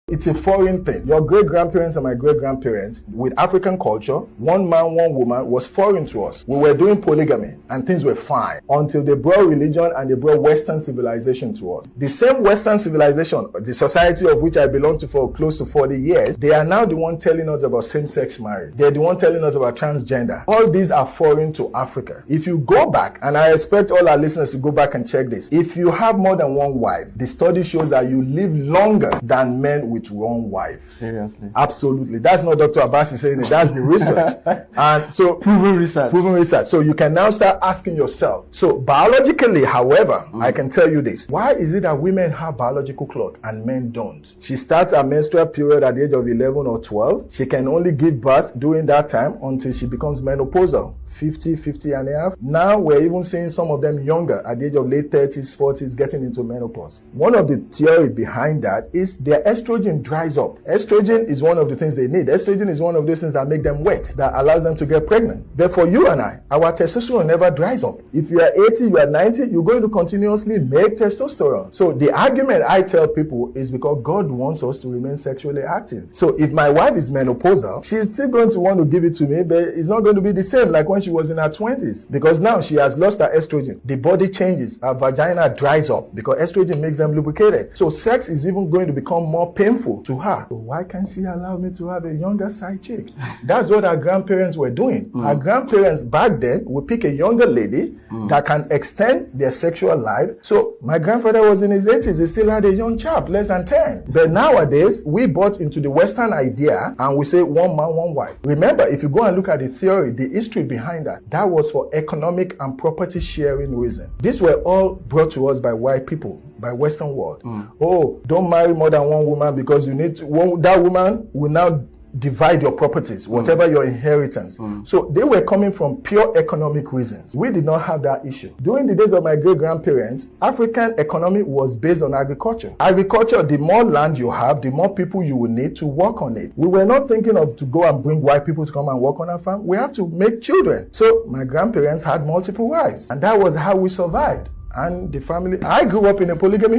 It's a foreign thing. Your great-grandparents and my great-grandparents, with African culture, one man, one woman, was foreign to us. We were doing polygamy and things were fine until they brought religion and they brought Western civilization to us. The same Western civilization, the society of which I belong to for close to 40 years, they are now the one telling us about same-sex marriage. They're the one telling us about transgender. All these are foreign to Africa. If you go back, and I expect all our listeners to go back and check this, if you have more than one wife, the study shows that you live longer than men with one wife. Seriously? Absolutely. That's not Dr. Abbas saying it. That's the research. And so proven research. So you can now start asking yourself. So biologically, however, I can tell you this. Why is it that women have biological clock and men don't? She starts her menstrual period at the age of 11 or 12. She can only give birth during that time until she becomes menopausal. 50 and a half. Now we're even seeing some of them younger at the age of late 30s, 40s getting into menopause. One of the theory behind that is their estrogen dries up. Estrogen is one of the things they need. Estrogen is one of those things that make them wet, that allows them to get pregnant. But for you and I, our testosterone never dries up. If you are 80, you are 90, you're going to continuously make testosterone. So the argument I tell people is because God wants us to remain sexually active. So if my wife is menopausal, she's still going to want to give it to me, but it's not going to be the same like when she was in her 20s, because now she has lost her estrogen. The body changes, her vagina dries up because estrogen makes them lubricated. So sex is even going to become more painful to her. So why can't she allow me to have a younger side chick? That's what our grandparents were doing. Our grandparents back then would pick a younger lady that can extend their sexual life. So my grandfather was in his 80s, he still had a young chap, less than 10. But nowadays, we bought into the Western idea and we say one man, one wife. Remember, if you go and look at the theory, the history behind that was for economic and property sharing reason. These were all brought to us by white people, by Western world. Oh, don't marry more than one woman because you need to, that woman will now divide your properties, whatever your inheritance. So they were coming from pure economic reasons. We did not have that issue. During the days of my great-grandparents, African economy was based on agriculture. Agriculture, the more land you have, the more people you will need to work on it. We were not thinking of to go and bring white people to come and work on our farm. We have to make children. So my grandparents had multiple wives, and that was how we survived. And the family, I grew up in a polygamy